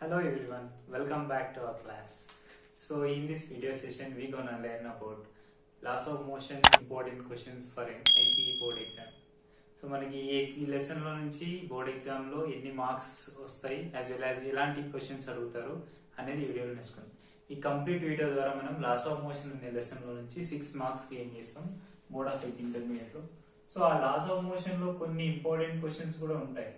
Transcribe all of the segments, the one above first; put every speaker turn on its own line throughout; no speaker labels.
Hello everyone, welcome back to our class. So in this video session we gonna learn about laws of motion important questions for an IP board exam. So మనకి ఈ lesson లో నుంచి board exam లో ఎన్ని marks వస్తాయి as well as ఎలాంటి questions అడుగుతారు అనేది వీడియోలో నేర్చుకుందాం. ఈ కంప్లీట్ వీడియో ద్వారా మనం లాస్ ఆఫ్ మోషన్ అనే లెసన్ లో నుంచి 6 మార్క్స్ గెయిన్ చేస్తాం బోర్డ్ ఆఫ్ ఇంటర్మీడియట్ లో. సో ఆ లాస్ ఆఫ్ మోషన్ లో కొన్ని ఇంపార్టెంట్ క్వశ్చన్స్ కూడా ఉంటాయి.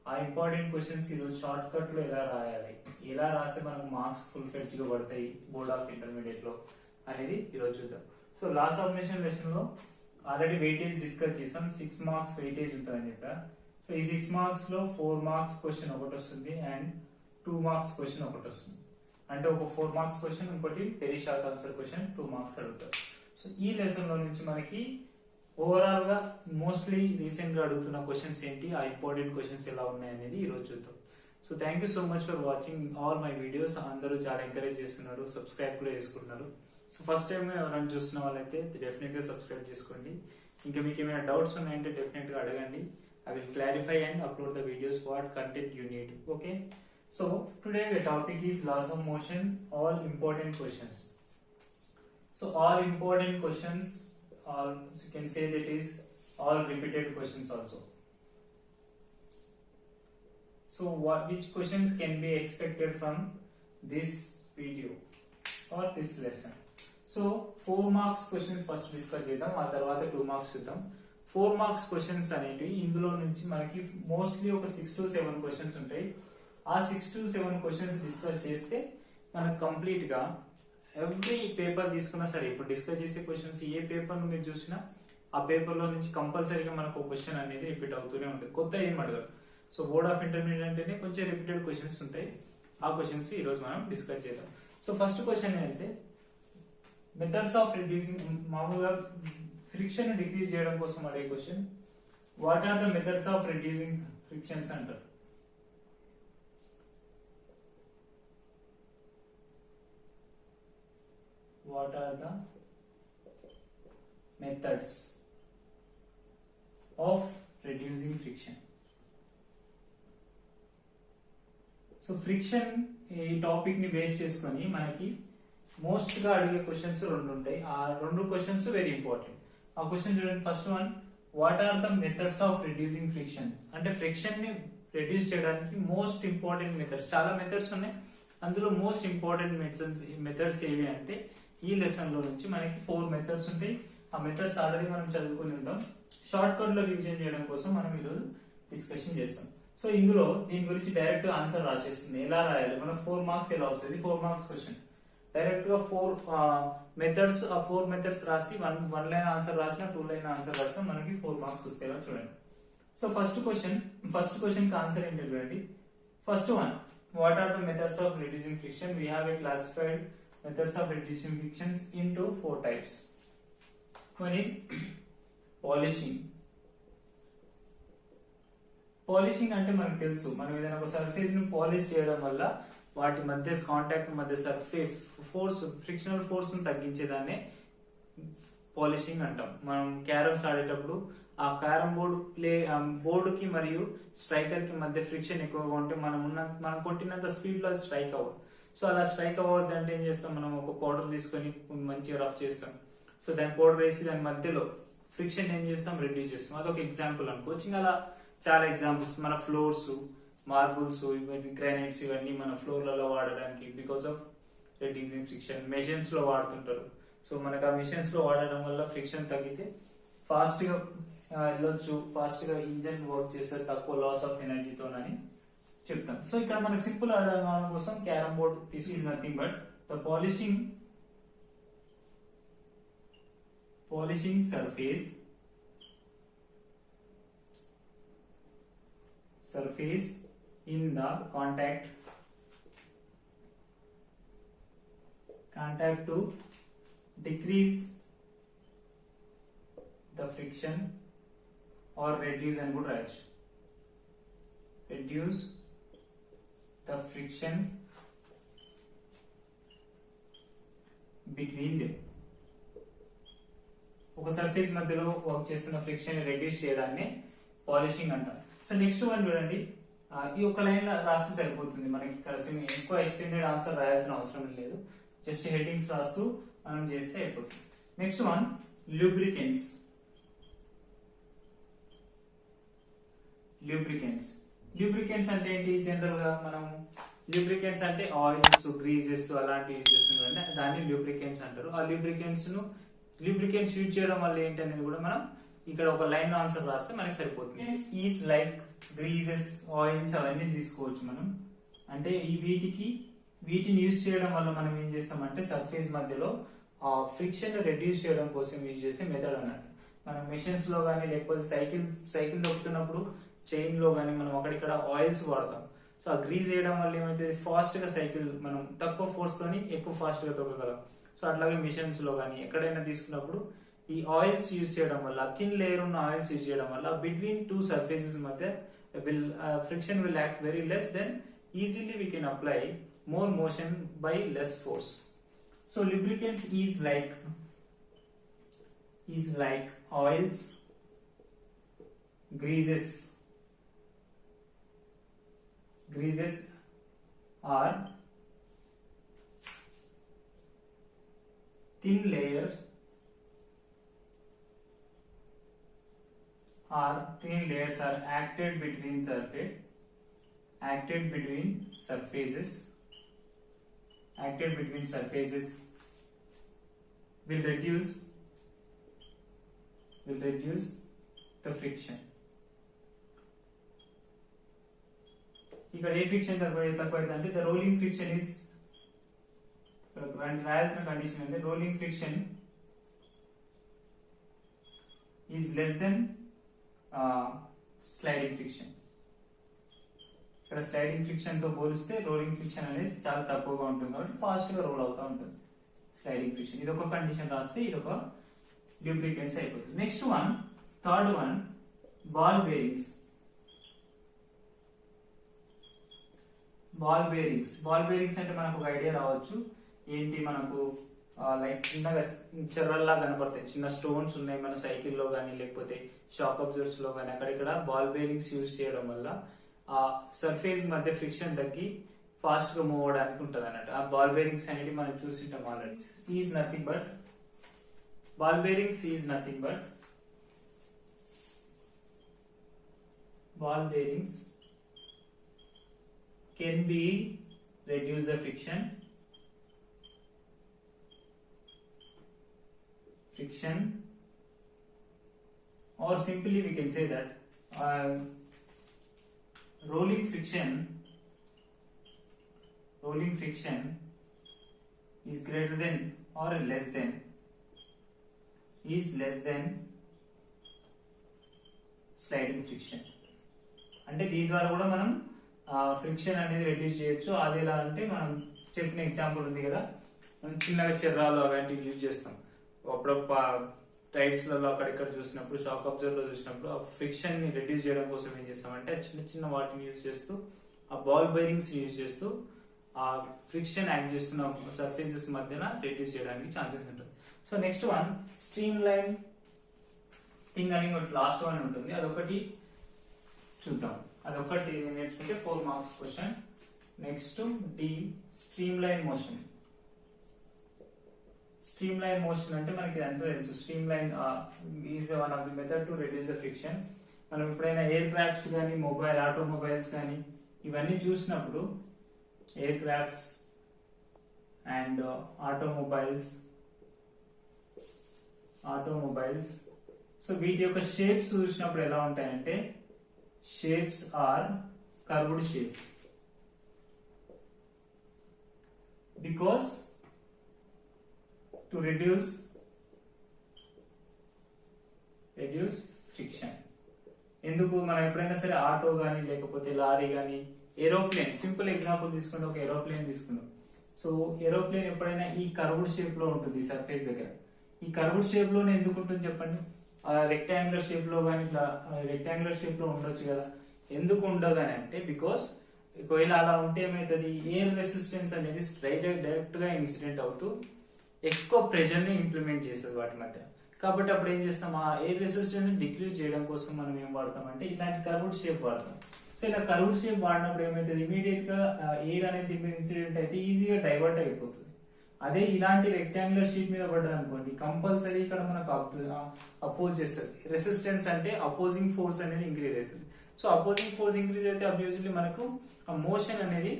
ఆ ఇంపార్టెంట్ క్వశ్చన్స్ ఈరోజు షార్ట్ కట్ లో ఎలా రాయాలి, ఎలా రాస్తే మనకు మార్క్స్ ఫుల్ ఫెడ్జ్ గా పడతాయి బోర్డ్ ఆఫ్ ఇంటర్మీడియట్ లో అనేది ఈరోజు చూద్దాం. So laws of motion lesson లో ఆల్రెడీ వెయిటేజ్ డిస్కస్ చేసాం. 6 మార్క్స్ వెయిటేజ్ ఉంటుందని చెప్పా. సో ఈ 6 మార్క్స్ లో 4 మార్క్స్ క్వశ్చన్ ఒకటి వస్తుంది అండ్ 2 మార్క్స్ క్వశ్చన్ ఒకటి వస్తుంది. అంటే ఒక 4 మార్క్స్ క్వశ్చన్, ఇంకోటి very short answer question 2 marks అడుగుతారు. సో ఈ లెసన్ లో నుంచి మనకి ఓవరాల్ గా మోస్ట్లీ రీసెంట్ గా అడుగుతున్న క్వశ్చన్స్ ఏంటి, ఆ ఇంపార్టెంట్ క్వశ్చన్స్ ఎలా ఉన్నాయి అనేది ఈ రోజు చూద్దాం. So thank you so much for watching all my videos. అందరూ చాలా ఎంకరేజ్ చేస్తున్నారు, సబ్స్క్రైబ్ కూడా చేసుకుంటున్నారు. సో ఫస్ట్ టైం ఎవరైనా చూస్తున్న వాళ్ళైతే డెఫినెట్ గా సబ్స్క్రైబ్ చేసుకోండి. ఇంకా మీకు ఏమైనా డౌట్స్ ఉన్నాయంటే డెఫినెట్ గా అడగండి. I will clarify and upload the videos what content you need. Okay, so today the topic is laws of motion, all important questions. So all important questions, all you can say that is all repeated questions also. So which questions can be expected from this video or this lesson? So 4 marks questions first discuss చేద్దాం, ఆ తర్వాత 2 marks చూద్దాం. 4 marks questions అనేటివి ఇందులో నుంచి మనకి mostly ఒక 6 to 7 questions ఉంటాయి. ఆ 6 to 7 క్వశ్చన్స్ డిస్కస్ చేస్తే మనకు కంప్లీట్ గా ఎవ్రీ పేపర్ తీసుకున్నా సరే, ఇప్పుడు డిస్కస్ చేసే క్వశ్చన్స్ ఏ పేపర్ మీరు చూసినా ఆ పేపర్ లో నుంచి కంపల్సరీగా మనకు ఒక క్వశ్చన్ అనేది రిపీట్ అవుతూనే ఉంటుంది. కొత్త ఏం అడగరు. సో బోర్డ్ ఆఫ్ ఇంటర్మీడియట్ అంటేనే కొంచెం రిపీటెడ్ క్వశ్చన్స్ ఉంటాయి. ఆ క్వశ్చన్స్ ఈ రోజు మనం డిస్కస్ చేద్దాం. సో ఫస్ట్ క్వశ్చన్ ఏంటంటే మెథడ్స్ ఆఫ్ రిడ్యూసింగ్, మామూలుగా ఫ్రిక్షన్ డిక్రీజ్ చేయడం కోసం అడిగే question. What are the methods of reducing frictions అంటారు. What are the methods of reducing friction? So friction ఈ టాపిక్ ని బేస్ చేసుకొని మనకి మోస్ట్ గా అడిగే క్వశ్చన్స్ 2 ఉంటాయి. ఆ 2 క్వశ్చన్స్ వెరీ ఇంపార్టెంట్. ఆ క్వశ్చన్ చూడండి. First one, what are the methods of reducing friction? అంటే ఫ్రిక్షన్ ని రెడ్యూస్ చేయడానికి మోస్ట్ ఇంపార్టెంట్ మెథడ్స్, చాలా మెథడ్స్ ఉన్నాయి. అందులో మోస్ట్ ఇంపార్టెంట్ మెథడ్స్ ఏవి అంటే ఈ లెసన్ లో నుంచి మనకి 4 మెథడ్స్ ఉంటాయి. ఆ మెథడ్స్ ఆల్రెడీ మనం చదువుకుని ఉంటాం. షార్ట్ కట్ లో రివిజన్ చేయడం కోసం మనం ఈరోజు డిస్కషన్ చేస్తాం. సో ఇందులో దీని గురించి డైరెక్ట్ ఆన్సర్ రాసేస్తుంది. ఎలా రాయాలి, మన 4 మార్క్స్ ఎలా వస్తుంది, 4 మార్క్స్ క్వశ్చన్ డైరెక్ట్ గా 4 మెథడ్స్, ఆ 4 మెథడ్స్ రాసి 1 లైన్ ఆన్సర్ రాసిన 2 లైన్ ఆన్సర్ రాసిన మనకి 4 మార్క్స్ వస్తాయి. చూడండి. సో ఫస్ట్ క్వశ్చన్ కి ఆన్సర్ ఏంటి చూడండి. First one, what are the methods of reducing friction? We have a classified methods of reducing frictions into 4 types. One is polishing. Polishing అంటే మనకు తెలుసు, మనం ఏదైనా ఒక సర్ఫేస్ ని పాలిష్ చేయడం వల్ల వాటి మధ్య కాంటాక్ట్ మధ్య సర్ఫేస్ ఫోర్స్, ఫ్రిక్షనల్ ఫోర్స్ ని తగ్గించేదాన్ని పాలిషింగ్ అంటాం. మనం క్యారమ్స్ ఆడేటప్పుడు ఆ క్యారమ్ బోర్డు కి మరియు స్ట్రైకర్ కి మధ్య ఫ్రిక్షన్ ఎక్కువగా ఉంటే మనం కొట్టినంత స్పీడ్ లో స్ట్రైక్ అవ్వదు. సో అలా స్ట్రైక్ అవ్వద్దు అంటే ఏం చేస్తాం, మనం ఒక పౌడర్ తీసుకొని మంచిగా రఫ్ చేస్తాం. సో దాని పౌడర్ వేసి దాని మధ్యలో ఫ్రిక్షన్ ఏం చేస్తాం, రెడ్యూస్ చేస్తాం. అదొక ఎగ్జాంపుల్ అనుకోవచ్చు. అలా చాలా ఎగ్జాంపుల్స్ మన ఫ్లోర్స్, మార్బుల్స్, ఇవన్నీ గ్రానైట్స్, ఇవన్నీ మన ఫ్లోర్లలో వాడడానికి because of reducing friction. Machines లో వాడుతుంటారు. సో మనకు ఆ మెషిన్స్ లో వాడడం వల్ల ఫ్రిక్షన్ తగ్గితే ఫాస్ట్ గా వెళ్ళొచ్చు, ఫాస్ట్ గా ఇంజన్ వర్క్ చేస్తారు, తక్కువ లాస్ ఆఫ్ ఎనర్జీతోనని చెప్తాం. సో ఇక్కడ మనకి సింపుల్ అర్థం కోసం carrom board this is nothing but the polishing surface in the contact to decrease the friction or reduce and good reduce the friction between them. ఒక surface మధ్యలో work చేస్తున్న friction reduce చేయడాన్ని polishing అంటాం. So next one చూడండి, ఈ ఒక్క line రాస్తే సరిపోతుంది మనకి. ఇక్కడ ఎక్కువ ఎక్స్టెండెడ్ ఆన్సర్ రాయాల్సిన అవసరం లేదు, జస్ట్ హెడ్డింగ్స్ రాస్తూ మనం చేస్తే అయిపోతుంది. Next one, lubricants. లూబ్రికెంట్స్ అంటే ఏంటి? జనరల్ గా మనం లూబ్రికెంట్స్ అంటే ఆయిల్స్, గ్రీజెస్ అలాంటివి యూజ్ చేస్తున్నాం, దాన్ని లూబ్రికెంట్స్ అంటారు. ఆ లూబ్రికెంట్స్ యూజ్ చేయడం వల్ల ఏంటి అనేది కూడా మనం ఇక్కడ ఒక లైన్ ఆన్సర్ రాస్తే మనకి సరిపోతుంది. ఈజ్ లైక్ గ్రీజెస్, ఆయిల్స్ అవన్నీ తీసుకోవచ్చు మనం. అంటే వీటిని యూజ్ చేయడం వల్ల మనం ఏం చేస్తామంటే సర్ఫేస్ మధ్యలో ఆ ఫ్రిక్షన్ రెడ్యూస్ చేయడం కోసం యూజ్ చేసే మెథడ్ అన్నట్టు. మనం మెషిన్స్ లో కానీ లేకపోతే సైకిల్ తొక్కుతున్నప్పుడు చైన్ లో కానీ మనం అక్కడిక్కడ ఆయిల్స్ వాడతాం. సో ఆ గ్రీజ్ చేయడం వల్ల ఏమైతే ఫాస్ట్ గా సైకిల్ మనం తక్కువ ఫోర్స్ తోని ఎక్కువ ఫాస్ట్ గా తొక్కగలం. సో అట్లాగే మిషన్స్ లో కానీ ఎక్కడైనా తీసుకున్నప్పుడు ఈ ఆయిల్స్ యూజ్ చేయడం వల్ల, థిన్ లేయర్ ఉన్న ఆయిల్స్ యూజ్ చేయడం వల్ల బిట్వీన్ టూ సర్ఫేసెస్ మధ్య friction will act very less, then easily we can apply more motion by less force. So lubricants is like oils, greases are thin layers are acted between surfaces will reduce the friction. ఇక్కడ ఏ friction తక్కువైంది అంటే the rolling friction is రాయాల్సిన condition అంటే rolling friction is less than sliding friction. ఇక్కడ sliding friction తో పోలిస్తే rolling friction అనేది చాలా తక్కువగా ఉంటుంది కాబట్టి ఫాస్ట్ గా రోల్ అవుతూ ఉంటుంది స్లైడింగ్ ఫ్రిక్షన్. ఇది ఒక కండిషన్ రాస్తే ఇది ఒక లూబ్రికెంట్స్ అయిపోతుంది. Next one, third one, ball bearings. Ball bearings అంటే మనకు ఒక ఐడియా రావచ్చు ఏంటి, మనకు లైక్ చిన్నగా చెర్రల్లా కనపడతాయి, చిన్న స్టోన్స్ ఉన్నాయి మన సైకిల్లో కానీ లేకపోతే షాక్ అబ్జర్వర్స్ లో కానీ అక్కడిక్కడ బాల్ బేరింగ్స్ యూజ్ చేయడం వల్ల ఆ సర్ఫేస్ మధ్య ఫ్రిక్షన్ తగ్గి ఫాస్ట్ గా మూవ్ అవడానికి ఉంటది అన్నట్టు. ఆ బాల్ బేరింగ్స్ అనేది మనం చూసింటాం already. Is nothing but ball bearings can be reduce the friction or simply we can say that rolling friction is greater than or less than sliding friction. అంటే దీని ద్వారా కూడా మనం ఫ్రిక్షన్ అనేది రెడ్యూస్ చేయొచ్చు. అది ఎలా అంటే మనం చెప్పిన ఎగ్జాంపుల్ ఉంది కదా, మనం చిన్నగా చెర్రాలు అలాంటివి యూజ్ చేస్తాం. అప్పుడు టైర్స్ లలో అక్కడిక్కడ చూసినప్పుడు, షాక్ అబ్జర్వర్ లో చూసినప్పుడు ఆ ఫ్రిక్షన్ ని రెడ్యూస్ చేయడం కోసం ఏం చేస్తామంటే చిన్న చిన్న వాటిని యూజ్ చేస్తూ ఆ బాల్ బేరింగ్స్ యూజ్ చేస్తూ ఆ ఫ్రిక్షన్ యాక్ట్ చేస్తున్న సర్ఫేసెస్ మధ్యన రెడ్యూస్ చేయడానికి ఛాన్సెస్ ఉంటుంది. So next one, streamline thing అని లాస్ట్ వన్ ఉంటుంది, అదొకటి చూద్దాం. అదొకటి నేర్చుకుంటే 4 మార్క్స్ క్వశ్చన్. Next D, streamline motion. Streamline motion అంటే మనకి ఎంత తెలుసు, streamline is one of the method to reduce the friction. మనం ఎప్పుడైనా ఎయిర్ క్రాఫ్ట్స్ కానీ ఆటోమొబైల్స్ కానీ ఇవన్నీ చూసినప్పుడు aircrafts and automobiles so వీటి యొక్క షేప్స్ చూసినప్పుడు ఎలా ఉంటాయంటే shapes are curved shape because to reduce friction. ఎందుకు మనం ఎప్పుడైనా సరే ఆటో గానీ లేకపోతే లారీ గానీ ఏరోప్లేన్, సింపుల్ ఎగ్జాంపుల్ తీసుకుంటే ఒక ఏరోప్లేన్ తీసుకున్నాం. సో ఏరోప్లేన్ ఎప్పుడైనా ఈ కర్వ్డ్ షేప్ లో ఉంటుంది సర్ఫేస్ దగ్గర. ఈ కర్వ్డ్ షేప్ లోనే ఎందుకు ఉంటుంది చెప్పండి? రెక్టాంగులర్ షేప్ లో కానీ ఇట్లా రెక్టాంగులర్ షేప్ లో ఉండొచ్చు కదా. ఎందుకు ఉండదు అని అంటే బికాస్ ఒకవేళ అలా ఉంటే ఏమైతుంది, ఎయిర్ రెసిస్టెన్స్ అనేది డైరెక్ట్ గా ఇన్సిడెంట్ అవుతూ ఎక్కువ ప్రెషర్ ని ఇంప్లిమెంట్ చేస్తుంది వాటి మధ్య. కాబట్టి అప్పుడు ఏం చేస్తాం, ఆ ఎయిర్ రెసిస్టెన్స్ డిక్రీజ్ చేయడం కోసం మనం ఏం వాడతాం అంటే ఇట్లాంటి కర్వ్డ్ షేప్ వాడతాం. సో ఇలా కర్వ్డ్ షేప్ వాడినప్పుడు ఏమైతుంది, ఇమీడియట్ గా ఎయిర్ అనేది ఇన్సిడెంట్ అయితే ఈజీగా డైవర్ట్ అయిపోతుంది. అదే ఇలాంటి రెక్టాంగులర్ షీట్ మీద పడ్డది అనుకోండి, కంపల్సరీ ఇక్కడ మనకు అపోజ్ చేస్తుంది. రెసిస్టెన్స్ అంటే అపోజింగ్ ఫోర్స్ అనేది ఇంక్రీజ్ అవుతుంది. సో అపోజింగ్ ఫోర్స్ ఇంక్రీజ్ అయితే అబ్వియస్లీ మనకు ఆ మోషన్ అనేది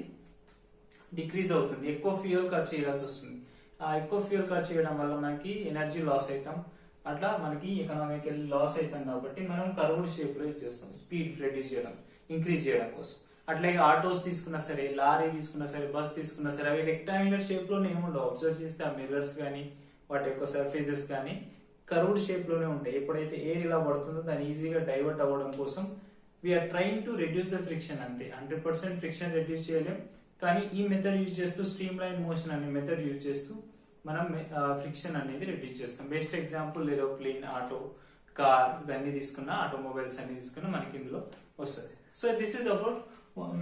డిక్రీజ్ అవుతుంది, ఎక్కువ ఫ్యూయల్ ఖర్చు చేయాల్సి వస్తుంది. ఆ ఎక్కువ ఫ్యూయల్ ఖర్చు చేయడం వల్ల మనకి ఎనర్జీ లాస్ అవుతాం, అట్లా మనకి ఎకనామికల్ లాస్ అవుతాం. కాబట్టి మనం కర్వ్డ్ షేప్ లో యూజ్ చేస్తాం స్పీడ్ రెడ్యూస్ చేయడం, ఇంక్రీజ్ చేయడం కోసం. అట్లాగే ఆటోస్ తీసుకున్నా సరే, లారీ తీసుకున్నా సరే, బస్ తీసుకున్నా సరే, అవి రెక్టాంగులర్ షేప్ లోనే ఏముండవు. అబ్జర్వ్ చేస్తే ఆ మిర్రర్స్ కానీ వాటి యొక్క సర్ఫేసెస్ కానీ కర్వ్డ్ షేప్ లోనే ఉంటాయి. ఎప్పుడైతే ఎయిర్ ఇలా పడుతుందో దాన్ని ఈజీగా డైవర్ట్ అవ్వడం కోసం we're trying to reduce the friction. అంతే, 100% ఫ్రిక్షన్ రెడ్యూస్ చేయలేం, కానీ ఈ మెథడ్ యూజ్ చేస్తూ స్ట్రీమ్ లైన్ మోషన్ అనే మెథడ్ యూజ్ చేస్తూ మనం ఫ్రిక్షన్ అనేది రెడ్యూస్ చేస్తాం. Best example aeroplane, auto, car ఇవన్నీ తీసుకున్నా, ఆటోమొబైల్స్ అన్ని తీసుకున్నా మనకి ఇందులో వస్తుంది. So this is about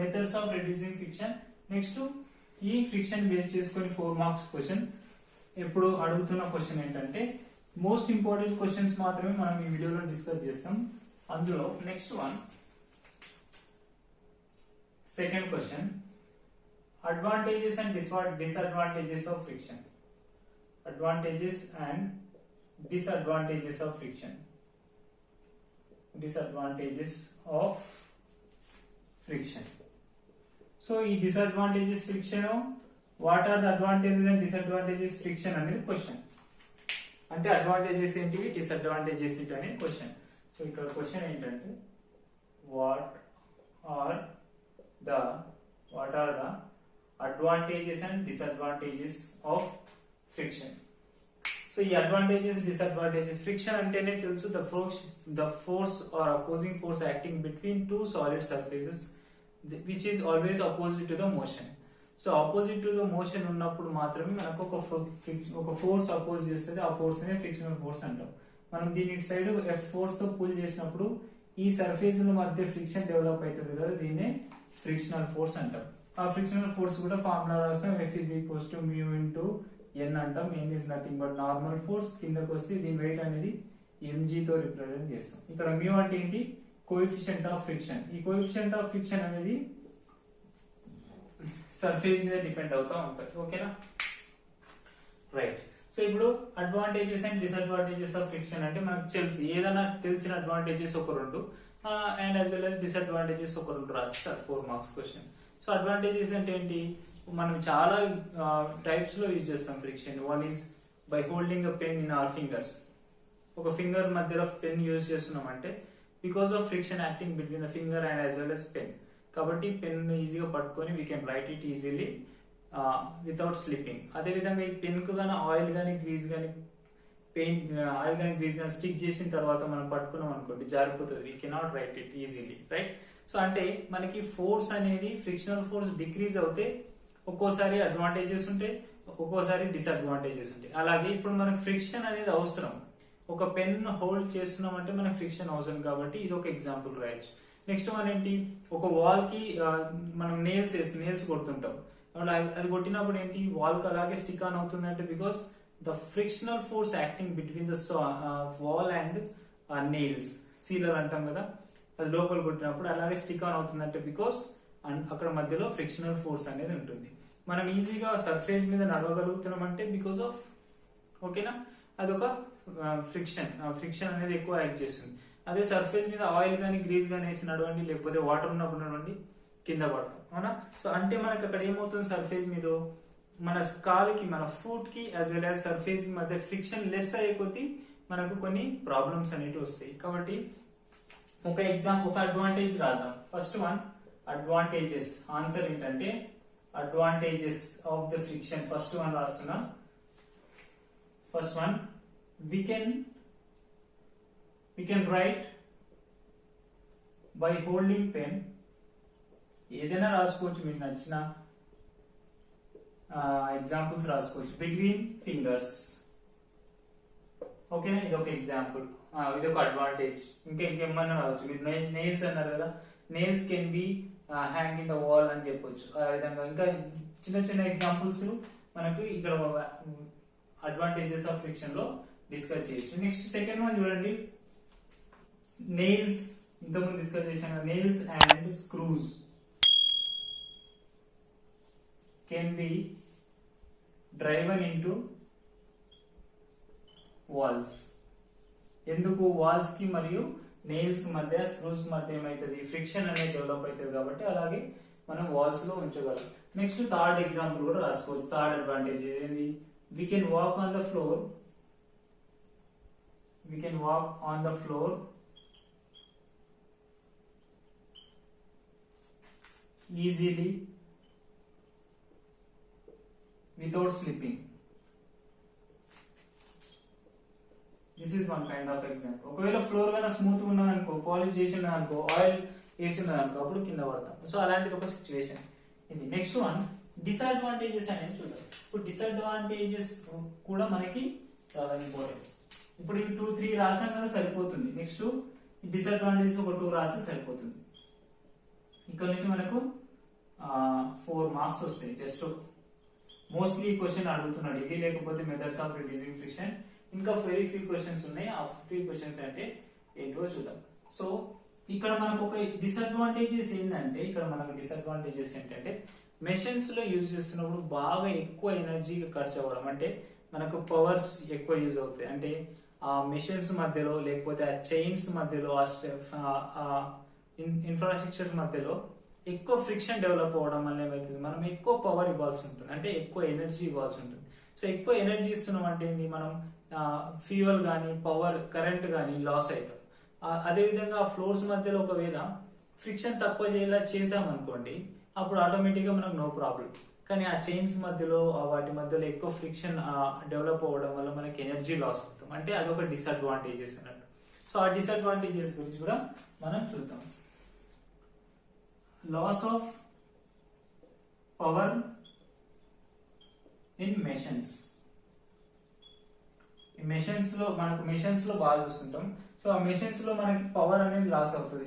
methods of reducing friction. Next ఈ ఫ్రిక్షన్ బేస్ చేసుకొని 4 మార్క్స్ క్వశ్చన్ ఎప్పుడు అడుగుతున్న క్వశ్చన్ ఏంటంటే, మోస్ట్ ఇంపార్టెంట్ క్వశ్చన్స్ మాత్రమే మనం ఈ వీడియోలో డిస్కస్ చేస్తాం. అందులో next one, second question, advantages and disadvantages of friction. Advantages and disadvantages of friction. Disadvantages of friction. So ఈ disadvantages friction, what are the advantages and disadvantages friction అనేది question. అంటే advantages ఏంటివి, డిసడ్వాంటేజెస్ ఏంటి అనేది question. So ఇక్కడ question ఏంటంటే what are the advantages and disadvantages of friction. So ఈ advantages, disadvantages, friction అంటేనే తెలుసు the force are opposing force acting between two solid surfaces which is always opposite to the motion. So opposite to the motion ఉన్నప్పుడు మాత్రమే మనకు ఒక force oppose చేస్తుంది, ఆ force నే ఫ్రిక్షనల్ ఫోర్స్ అంటాం. మనం దీని ఇటు సైడ్ ఎఫ్ ఫోర్స్ తో పుల్ చేసినప్పుడు ఈ సర్ఫేస్ మధ్య ఫ్రిక్షన్ డెవలప్ అవుతుంది కదా, దీన్నే ఫ్రిక్షనల్ ఫోర్స్ అంటాం. ఆ ఫ్రిక్షనల్ ఫోర్స్ కూడా ఫార్ములా రాస్తాం, F is equals to mu into n అంటాం. n is nothing but normal force. కిందకు వస్తే దీని వెయిట్ అనేది mg తో రిప్రజెంట్ చేస్తాం. ఇక్కడ mu అంటే ఏంటి, కోఎఫిషియంట్ ఆఫ్ ఫ్రిక్షన్. ఈ కోఎఫిషియంట్ ఆఫ్ ఫ్రిక్షన్ అనేది సర్ఫేస్ మీద డిపెండ్ అవుతా ఉంటుంది. ఓకేనా, రైట్. సో ఇప్పుడు advantages and disadvantages of friction అంటే మనకు తెలుసు, ఏదైనా తెలిసిన అడ్వాంటేజెస్ ఒక 2 and as well as disadvantages ఒక 2 రాస్తారు 4 మార్క్స్ క్వశ్చన్. సో అడ్వాంటేజెస్ అంటే ఏంటి, మనం చాలా టైప్స్ లో యూజ్ చేస్తాం friction. One is by holding a pen in our fingers. ఒక ఫింగర్ మధ్యలో పెన్ యూజ్ చేస్తున్నాం అంటే because of friction acting between the finger and as well as pen. కాబట్టి పెన్ ఈజీగా పట్టుకొని we can write it easily without slipping. అదే విధంగా ఈ పెన్ కు గానీ ఆయిల్ గానీ గ్రీజ్ గానీ ఆయిల్ గానీ గ్రీజ్ గానీ స్టిక్ చేసిన తర్వాత మనం పట్టుకున్నాం అనుకోండి, జారిపోతుంది, we cannot write it easily, right. So అంటే మనకి ఫోర్స్ అనేది ఫ్రిక్షనల్ ఫోర్స్ డిక్రీజ్ అవుతే ఒక్కోసారి అడ్వాంటేజెస్ ఉంటాయి, ఒక్కోసారి డిసడ్వాంటేజెస్ ఉంటాయి. అలాగే ఇప్పుడు మనకు ఫ్రిక్షన్ అనేది అవసరం. ఒక పెన్ హోల్డ్ చేస్తున్నాం అంటే మనకు ఫ్రిక్షన్ అవసరం, కాబట్టి ఇది ఒక ఎగ్జాంపుల్ రాయొచ్చు. నెక్స్ట్ వన్ ఏంటి, ఒక వాల్ కి మనం నేల్స్ కొడుతుంటాం, అది కొట్టినప్పుడు ఏంటి వాల్ కి అలాగే స్టిక్ ఆన్ అవుతుంది అంటే because the frictional force acting between the wall and nails, sealer అంటాం కదా, అది లోపల కొట్టినప్పుడు అలాగే స్టిక్ ఆన్ అవుతుందంటే బికాస్ అక్కడ మధ్యలో ఫ్రిక్షనల్ ఫోర్స్ అనేది ఉంటుంది. మనం ఈజీగా సర్ఫేస్ మీద నడవగలుగుతున్నాం అంటే బికాస్ ఆఫ్, ఓకేనా, అదొక ఫ్రిక్షన్ అనేది ఎక్కువ యాక్ట్ చేస్తుంది. అదే సర్ఫేస్ మీద ఆయిల్ గానీ గ్రీజ్ గానీ వేసి నడవండి, లేకపోతే వాటర్ ఉన్నప్పుడు నడవండి, కింద పడతాం, అవునా. సో అంటే మనకి అక్కడ ఏమవుతుంది, సర్ఫేస్ మీద మన కాలుకి, మన ఫుట్ కి యాజ్ వెల్ యాజ్ సర్ఫేస్ మధ్య ఫ్రిక్షన్ లెస్ అయిపోతే మనకు కొన్ని ప్రాబ్లమ్స్ అనేవి వస్తాయి. కాబట్టి ఒక అడ్వాంటేజ్ రాద్దాం. First one, advantages. ఆన్సర్ ఏంటంటే advantages of the friction. First one రాస్తున్నా. First one, we can write by holding pen. ఏదైనా రాసుకోవచ్చు, మీకు నచ్చిన ఎగ్జాంపుల్స్ రాసుకోవచ్చు. బిట్వీన్ ఫింగర్స్, ఓకేనా, ఇది ఒక ఎగ్జాంపుల్, ఇది ఒక అడ్వాంటేజ్. ఇంకేమన్నా రావచ్చు. మీరు నెయిల్స్ అన్నారు కదా, nails can be hang in the wall అని చెప్పొచ్చు. ఆ విధంగా ఇంకా చిన్న చిన్న ఎగ్జాంపుల్స్ మనకు ఇక్కడ అడ్వాంటేజెస్ ఆఫ్ ఫ్రిక్షన్ లో డిస్కస్ చేయొచ్చు. నెక్స్ట్ సెకండ్ వన్ చూడండి, నెయిల్స్ ఇంతకుముందు డిస్కస్ చేసిన nails and screws can be driven into walls. ఎందుకు? వాల్స్ కి మరియు నెయిల్స్ కి మధ్య, స్క్రూస్ మధ్య ఏమైతుంది, ఫ్రిక్షన్ అనేది డెవలప్ అవుతుంది కాబట్టి అలాగే మనం వాల్స్ లో ఉంచగలం. నెక్స్ట్ థర్డ్ ఎగ్జాంపుల్ కూడా రాసుకోవచ్చు. థర్డ్ అడ్వాంటేజ్ ఏంది? we can walk on the floor easily without slipping. This is one kind of example. ఒకవేళ ఫ్లోర్ గాన స్మూత్ గా ఉన్నదనుకో, పాలిష్ చేసి ఉన్నదనుకో, ఆయిల్ వేసి ఉన్నదనుకో, అప్పుడు కింద పడతాం. సో అలాంటిది ఒక సిచ్యువేషన్ ఇది. నెక్స్ట్ వన్ డిసడ్వాంటేజెస్ అనేది చూద్దాం. ఇప్పుడు డిసడ్వాంటేజెస్ కూడా మనకి చాలా ఇంపార్టెంట్. ఇప్పుడు ఇవి 2-3 రాసాం కదా సరిపోతుంది. నెక్స్ట్ డిసడ్వాంటేజెస్ ఒక 2 రాస్తే సరిపోతుంది. ఇక్కడ నుంచి మనకు 4 మార్క్స్ వస్తాయి. జస్ట్ మోస్ట్లీ క్వశ్చన్ అడుగుతున్నాడు ఇది, లేకపోతే మెథడ్స్ ఆఫ్ రిడ్యూసింగ్ ఫ్రిక్షన్. ఇంకా వెరీ ఫ్యూ క్వశ్చన్స్ ఉన్నాయి. ఆ ఫ్యూ క్వశ్చన్స్ అంటే ఏంటో చూద్దాం. సో ఇక్కడ మనకు ఒక డిసడ్వాంటేజెస్ ఏంటంటే, ఏంటంటే మెషిన్స్ లో యూజ్ చేస్తున్నప్పుడు బాగా ఎక్కువ ఎనర్జీ ఖర్చు అవ్వడం. అంటే మనకు పవర్స్ ఎక్కువ యూజ్ అవుతాయి. అంటే ఆ మెషిన్స్ మధ్యలో, లేకపోతే ఆ చైన్స్ మధ్యలో, ఆ ఇన్ఫ్రాస్ట్రక్చర్ మధ్యలో ఎక్కువ ఫ్రిక్షన్ డెవలప్ అవ్వడం వల్ల ఏమవుతుంది, మనం ఎక్కువ పవర్ ఇవ్వాల్సి ఉంటుంది. అంటే ఎక్కువ ఎనర్జీ ఇవ్వాల్సి ఉంటుంది. సో ఎక్కువ ఎనర్జీ ఇస్తున్నాం అంటే ఏంది, మనం ఫ్యూయల్ కానీ పవర్ కరెంట్ కానీ లాస్ అవుతాం. అదేవిధంగా ఆ ఫ్లోర్స్ మధ్యలో ఒకవేళ ఫ్రిక్షన్ తక్కువ చేసామనుకోండి, అప్పుడు ఆటోమేటిక్ గా మనకు నో ప్రాబ్లం. కానీ ఆ చైన్స్ మధ్యలో, వాటి మధ్యలో ఎక్కువ ఫ్రిక్షన్ డెవలప్ అవ్వడం వల్ల మనకి ఎనర్జీ లాస్ అవుతాం. అంటే అదొక డిసడ్వాంటేజెస్ అన్నట్టు. సో ఆ డిసడ్వాంటేజెస్ గురించి కూడా మనం చూద్దాం. Loss of power in machines. Machines లో మనకు మెషిన్స్ లో బాగా చూస్తుంటాం. సో ఆ మెషిన్స్ లో మనకి పవర్ అనేది లాస్ అవుతుంది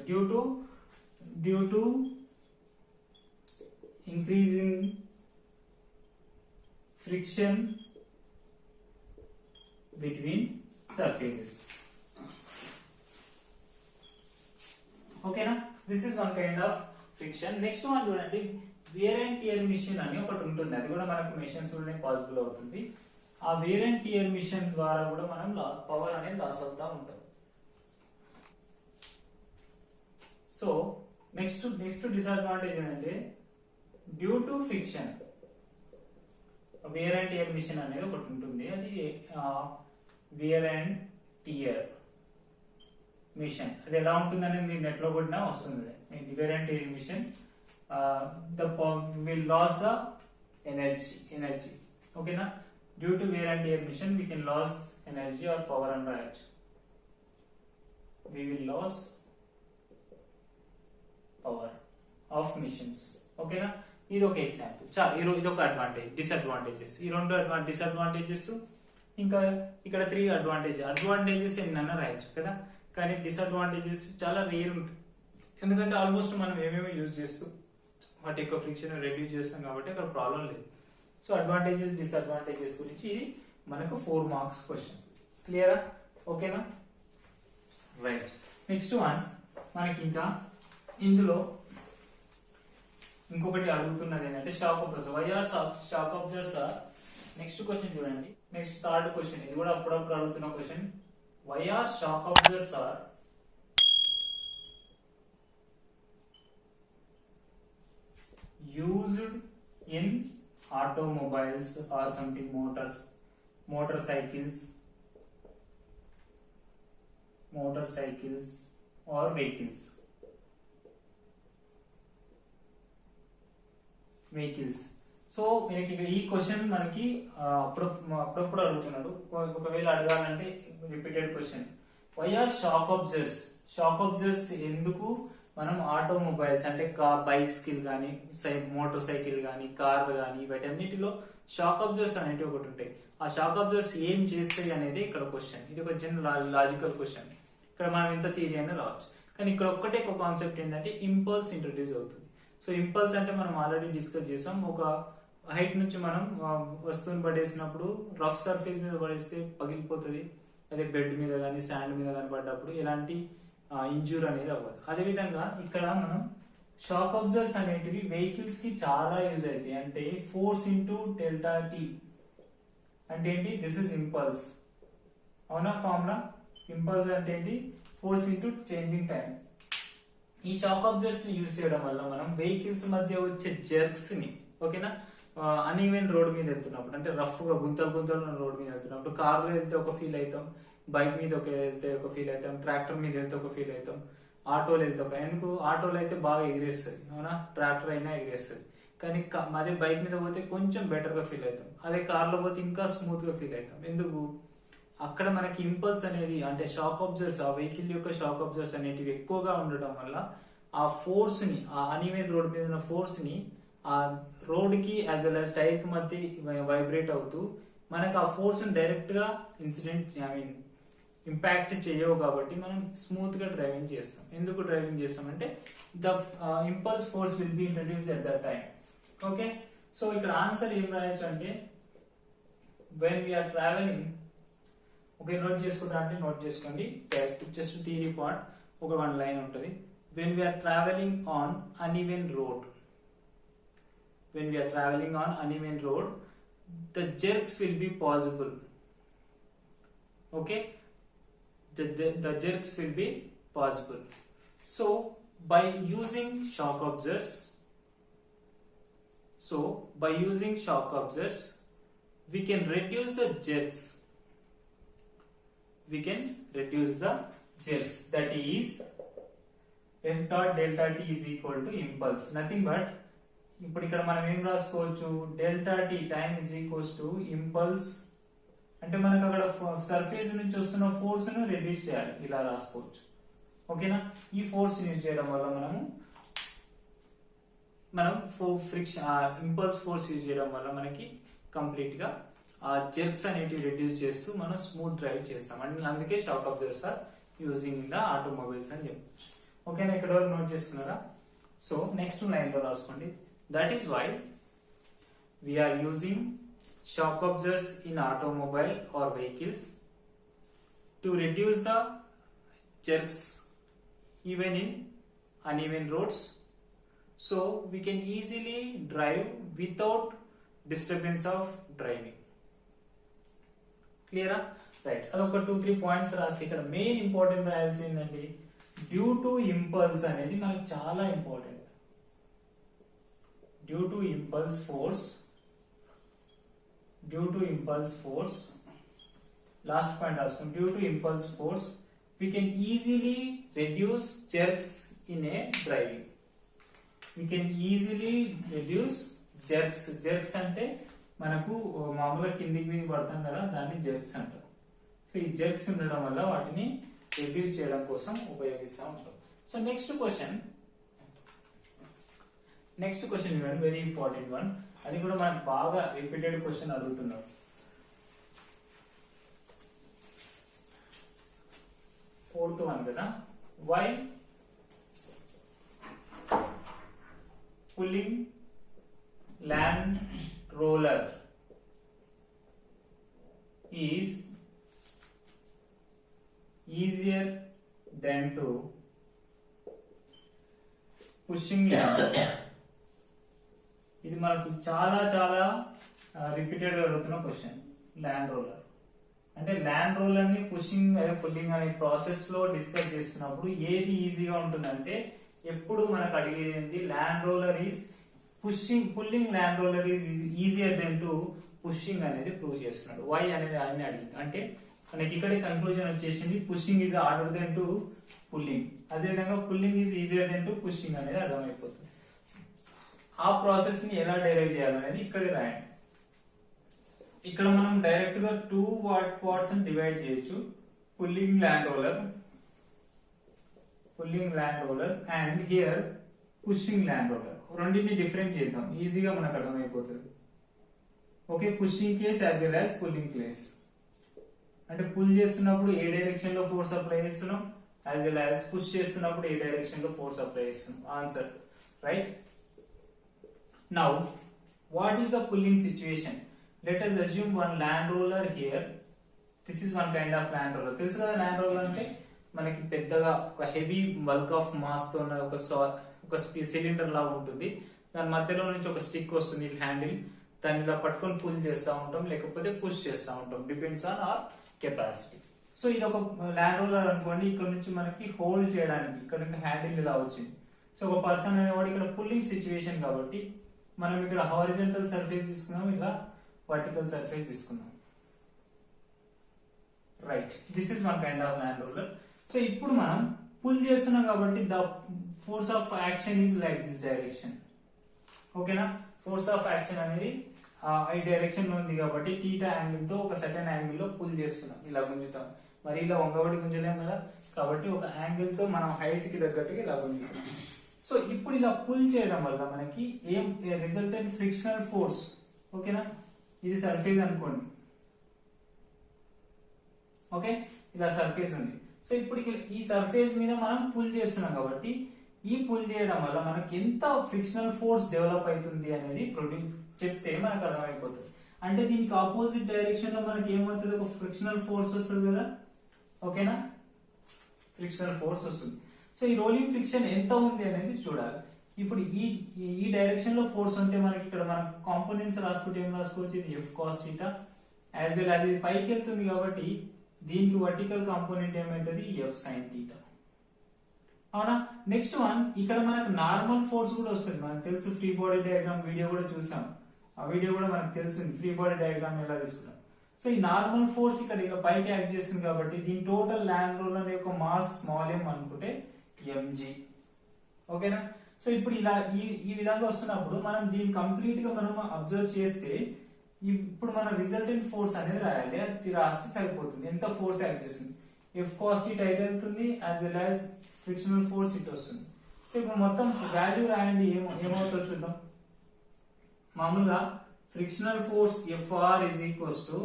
due to increasing friction between surfaces. ఓకేనా? This is one kind of friction. Next one చూడండి, వేర్ అండ్ టియర్ మిషన్ అని ఒకటి ఉంటుంది. అది కూడా మనకు మెషిన్స్ లోనే పాసిబుల్ అవుతుంది. ఆ వేర్ అండ్ టియర్ మిషన్ ద్వారా కూడా మనం పవర్ అనేది లాస్ అవుతా ఉంటాం. సో నెక్స్ట్ డిసడ్వాంటేజ్ ఏంటంటే, due to friction wear and tear machine అనేది ఒకటి ఉంటుంది. అది వేర్ అండ్ టియర్ మిషన్. అది ఎలా ఉంటుంది అనేది మీరు నెట్ లో కొట్టినా వస్తుంది. Wear and tear machine will loss the energy. ఓకేనా? Due to wear and tear machine we can loss energy or power అని రాయొచ్చు. We will loss power of machines. ఓకేనా? ఇది ఒక ఎగ్జాంపుల్. ఇది ఒక డిసడ్వాంటేజెస్. ఈ 2 డిసడ్వాంటేజెస్, ఇంకా ఇక్కడ 3 అడ్వాంటేజెస్ ఎన్నన్నా రాయొచ్చు కదా. కానీ డిసడ్వాంటేజెస్ చాలా రేర్ ఉంటుంది. ఎందుకంటే ఆల్మోస్ట్ మనం ఏమేమి యూజ్ చేస్తూ వాటి యొక్క ఫ్రిక్షన్ రెడ్యూస్ చేస్తాం కాబట్టి అక్కడ ప్రాబ్లం లేదు. సో అడ్వాంటేజెస్ డిసడ్వాంటేజెస్ గురించి ఇది మనకు 4 మార్క్స్ క్వశ్చన్. క్లియరా? ఓకేనా? రైట్. నెక్స్ట్ వన్ మనకి ఇంకా ఇందులో ఇంకొకటి అడుగుతున్నది ఏంటంటే shock absorbers. Why are shock absorbers are, next question చూడండి. నెక్స్ట్ థర్డ్ క్వశ్చన్, ఇది కూడా అప్పుడప్పుడు అడుగుతున్న question. Why are shock absorbers are used in automobiles or something, motorcycles or vehicles. So మనకి ఈ క్వశ్చన్ మనకి అప్పుడప్పుడు అడుగుతున్నాడు. ఒకవేళ అడగాలంటే repeated question, why are shock absorbers ఎందుకు మనం ఆటోమొబైల్స్ అంటే బైక్స్ కి కానీ, మోటార్ సైకిల్ కానీ, కార్ కానీ, వీటన్నిటిలో షాక్ అబ్జర్వర్స్ అనేవి ఒకటి ఉంటాయి. ఆ షాక్ అబ్జర్వర్స్ ఏం చేస్తాయి అనేది ఇక్కడ క్వశ్చన్. ఇది ఒక జనరల్ లాజికల్ క్వశ్చన్. ఇక్కడ మనం ఇంత థియరీ అని రావచ్చు. కానీ ఇక్కడ ఒక్కటే ఒక కాన్సెప్ట్ ఏంటంటే ఇంపల్స్ ఇంట్రొడ్యూస్ అవుతుంది. సో ఇంపల్స్ అంటే మనం ఆల్రెడీ డిస్కస్ చేసాం. ఒక హైట్ నుంచి మనం వస్తువుని పడేసినప్పుడు రఫ్ సర్ఫేస్ మీద పడేస్తే పగిలిపోతుంది. అదే బెడ్ మీద కానీ, శాండ్ మీద కానీ పడ్డప్పుడు ఎలాంటి ఇంజూర్ అనేది అవ్వదు. అదేవిధంగా ఇక్కడ మనం షాక్ అబ్జర్వర్స్ అనేటివి వెహికల్స్ కి చాలా యూజ్ అవుతాయి. అంటే ఫోర్స్ ఇంటూ డెల్టా టీ అంటే ఏంటి, దిస్ ఇస్ ఇంపల్స్. అవునా ఫార్ములా? ఇంపల్స్ అంటే ఏంటి, ఫోర్స్ ఇంటూ చేంజింగ్ టైం. ఈ షాక్ అబ్జర్వర్స్ ని యూజ్ చేయడం వల్ల మనం వెహికల్స్ మధ్య వచ్చే జర్క్స్ ని, ఓకేనా, అన్ఈవెన్ రోడ్ మీద వెళ్తున్నప్పుడు, అంటే రఫ్ గా గుంతలు గుంతలు రోడ్ మీద వెళ్తున్నప్పుడు, కార్లో వెళ్తే ఒక ఫీల్ అవుతాం, బైక్ మీద వెళ్తే ఒక ఫీల్ అవుతాం, ట్రాక్టర్ మీద వెళ్తే ఒక ఫీల్ అవుతాం, ఆటోలో వెళ్తే ఒక, ఎందుకు ఆటోలో అయితే బాగా ఎగిరేస్తుంది, అవునా, ట్రాక్టర్ అయినా ఎగిరేస్తుంది, కానీ అదే బైక్ మీద పోతే కొంచెం బెటర్ గా ఫీల్ అవుతాం, అదే కార్లో పోతే ఇంకా స్మూత్ గా ఫీల్ అవుతాం. ఎందుకు, అక్కడ మనకి ఇంపల్స్ అనేది, అంటే షాక్ అబ్జర్వర్స్, ఆ వెహికల్ యొక్క షాక్ అబ్జర్వర్స్ అనేటివి ఎక్కువగా ఉండడం వల్ల ఆ ఫోర్స్ ని, ఆ అన్ఈవెన్ రోడ్ మీద ఉన్న ఫోర్స్ ని ఆ రోడ్ కి యాజ్ వెల్ యాజ్ టైర్ కి మధ్య వైబ్రేట్ అవుతూ మనకు ఆ ఫోర్స్ డైరెక్ట్ గా ఇంపాక్ట్ చేయవు. కాబట్టి మనం స్మూత్ గా డ్రైవింగ్ చేస్తాం. ఎందుకు డ్రైవింగ్ చేస్తామంటే the impulse force will be introduce at that time. Okay, so ఇక్కడ ఆన్సర్ ఏం రాయొచ్చు అంటే when we are travelling, okay, note చేసుకుంటా అంటే నోట్ చేసుకోండి, జస్ట్ థియరీ పార్ట్, ఒక 1 లైన్ ఉంటుంది. When we are travelling on uneven road, when we are traveling on uneven road, the jerks will be possible. Okay, the jerks will be possible. So by using shock absorbers, we can reduce the jerks. That is F dot delta t is equal to impulse, nothing but, ఇప్పుడు ఇక్కడ మనం ఏం రాసుకోవచ్చు, delta T time is equals to impulse, అంటే మనకు అక్కడ surface నుంచి వస్తున్న ఫోర్స్ ను రెడ్యూస్ చేయాలి, ఇలా రాసుకోవచ్చు. ఓకేనా, ఈ ఫోర్స్ యూజ్ చేయడం వల్ల మనం ఫ్రిక్షన్, ఇంపల్స్ ఫోర్స్ యూజ్ చేయడం వల్ల మనకి కంప్లీట్ గా ఆ జెర్క్స్ అనేటివి రెడ్యూస్ చేస్తూ మనం స్మూత్ డ్రైవ్ చేస్తాం. అంటే అందుకే shock absorbers are using the automobiles అని చెప్పొచ్చు. ఓకేనా, ఇక్కడ వరకు నోట్ చేసుకున్నారా? సో నెక్స్ట్ లైన్ లో రాసుకోండి. That is why we are using shock absorbers in automobile or vehicles to reduce the jerks even in uneven roads, so we can easily drive without disturbance of driving. Clear? Right. అదొక 2-3 points రాసి ఇక్కడ main important రాయాల్సిందండి, due to impulse అనేది మనకు చాలా important. Due to impulse force, last point asked, due to impulse force we can easily reduce jerks in a driving. Jerks అంటే మనకు మామూలుగా కిందికి మీద పడతాం కదా, దాన్ని జెర్క్స్ అంటారు. సో ఈ జెర్క్స్ ఉండడం వల్ల వాటిని రెడ్యూస్ చేయడం కోసం ఉపయోగిస్తూ ఉంటాం. సో నెక్స్ట్ క్వశ్చన్ చూడండి, వెరీ ఇంపార్టెంట్ వన్. అది కూడా మనకు బాగా రిపీటెడ్ క్వశ్చన్ అడుగుతున్నారు. ఫోర్త్ వన్ కదా, why pulling land roller is easier than to pushing land. ఇది మనకు చాలా చాలా రిపీటెడ్ అడుగుతున్న క్వశ్చన్. ల్యాండ్ రోలర్ అంటే ల్యాండ్ రోలర్ ని పుల్లింగ్ అనే ప్రాసెస్ లో డిస్కస్ చేస్తున్నప్పుడు ఏది ఈజీగా ఉంటుందంటే, ఎప్పుడు మనకు అడిగేది land roller is pulling land roller is easier than to pushing అనేది ప్రూవ్ చేస్తున్నాడు. వై అనేది ఆయన అడిగింది. అంటే మనకి ఇక్కడే కన్క్లూజన్ వచ్చేసింది, pushing is harder than to pulling, అదేవిధంగా pulling is easier than to pushing అనేది అర్థమైపోతుంది. ఆ ప్రాసెస్ ని ఎలా డెరైవ్ చేయాలనేది ఇక్కడే రాయండి. ఇక్కడ మనం డైరెక్ట్ గా 2 పార్ట్స్ ని డివైడ్ చేయొచ్చు. Pulling land roller and here pushing land roller. రెండింటిని డిఫరెంట్ చేద్దాం, ఈజీగా మనకు అర్థమైపోతుంది. Okay, pushing case as well as pulling case. అంటే పుల్ చేస్తున్నప్పుడు ఏ డైరెక్షన్ లో ఫోర్స్ అప్లై చేస్తున్నాం, యాజ్ వెల్ యాజ్ పుష్ చేస్తున్నప్పుడు ఏ డైరెక్షన్ లో ఫోర్స్ అప్లై చేస్తున్నాం. Answer right. Now, what is the pulling situation? Let us assume one land roller here. This is one kind of land roller. తెలుసు కదా land roller అంటే మనకి పెద్దగా ఒక heavy bulk of mass తో ఉన్న ఒక సిలిండర్ లాగా ఉంటుంది. దాని మధ్యలో నుంచి ఒక స్టిక్ వస్తుంది హ్యాండిల్, దాన్ని ఇలా పట్టుకొని పుల్ చేస్తూ ఉంటాం, లేకపోతే పుష్ చేస్తూ ఉంటాం, depends on hour capacity. So ఇది ఒక ల్యాండ్ రోలర్ అనుకోండి, ఇక్కడ నుంచి మనకి హోల్డ్ చేయడానికి ఇక్కడ నుంచి హ్యాండిల్ ఇలా వచ్చింది. సో ఒక పర్సన్ అనేవాడు ఇక్కడ పుల్లింగ్ సిచ్యువేషన్ కాబట్టి మనం ఇక్కడ హారిజంటల్ సర్ఫేస్ తీసుకున్నాం, ఇలా వర్టికల్ సర్ఫేస్ తీసుకున్నాం. Right, this is one kind of land roller. So ఇప్పుడు మనం పుల్ చేస్తున్నాం కాబట్టి the force of action is like this direction. ఓకేనా, ఫోర్స్ ఆఫ్ యాక్షన్ అనేది ఈ డైరెక్షన్ లో ఉంది కాబట్టి టీటా యాంగిల్ తో ఒక సెకండ్ యాంగిల్ లో పుల్ చేస్తున్నాం, ఇలా గుంజుతాం. మరి ఇలా వంగబడి గుంజలేం కదా, కాబట్టి ఒక యాంగిల్ తో మనం హైట్ కి తగ్గట్టుగా ఇలా గుంజుతాం. సో ఇప్పుడు ఇలా పుల్ చేయడం వల్ల మనకి ఏం రిజల్టెంట్ ఫ్రిక్షనల్ ఫోర్స్. ఓకేనా, ఇది సర్ఫేస్ అనుకోండి. ఓకే, ఇలా సర్ఫేస్ ఉంది. సో ఇప్పుడు ఈ సర్ఫేస్ మీద మనం పుల్ చేస్తున్నాం కాబట్టి ఈ పుల్ చేయడం వల్ల మనకి ఎంత ఫ్రిక్షనల్ ఫోర్స్ డెవలప్ అవుతుంది అనేది చెప్తే మనకు అర్థమైపోతుంది. అంటే దీనికి ఆపోజిట్ డైరెక్షన్ లో మనకి ఏమవుతుంది, ఒక ఫ్రిక్షనల్ ఫోర్స్ వస్తుంది కదా. ఓకేనా, ఫ్రిక్షనల్ ఫోర్స్ వస్తుంది. సో ఈ రోలింగ్ ఫ్రిక్షన్ ఎంత ఉంది అనేది చూడాలి. ఇప్పుడు ఈ డైరెక్షన్ లో ఫోర్స్ ఉంటే మనకి ఇక్కడ మనకు కాంపోనెంట్స్ రాసుకుంటే ఏం రాసుకోవచ్చు, ఇది F cos theta, as well అది పైకి వెళ్తుంది కాబట్టి దీనికి వర్టికల్ కాంపోనెంట్ ఏమైతుంది, ఎఫ్ సైన్ థీటా. అవునా. నెక్స్ట్ వన్, ఇక్కడ మనకు నార్మల్ ఫోర్స్ కూడా వస్తుంది. మనకు తెలుసు, ఫ్రీ బాడీ డయాగ్రామ్ వీడియో కూడా చూసాం, ఆ వీడియో కూడా మనకు తెలుసు ఫ్రీ బాడీ డయాగ్రామ్ ఎలా తీసుకున్నాం. సో ఈ నార్మల్ ఫోర్స్ ఇక్కడ ఇలా పైకి యాక్ట్ చేస్తుంది కాబట్టి దీని టోటల్ ల్యాండ్ రోలర్ యొక్క మాస్ స్మాల్ ఎం అనుకుంటే mg. ఓకేనా. సో ఇప్పుడు ఇలా ఈ విధంగా వస్తున్నప్పుడు మనం దీన్ని కంప్లీట్ గా మనం అబ్జర్వ్ చేస్తే ఇప్పుడు మన రిజల్టెంట్ ఫోర్స్ అనేది రాయాలి. అది రాస్తే సరిపోతుంది, ఎంత ఫోర్స్ యాక్ట్ చేస్తుంది. ఎఫ్ కాస్ థీటా ఇటు వెళ్తుంది, as well as frictional force ఇటు వస్తుంది. సో ఇప్పుడు మొత్తం వాల్యూ రాయండి, ఏమవుతుందో చూద్దాం. మామూలుగా frictional force FR is equals to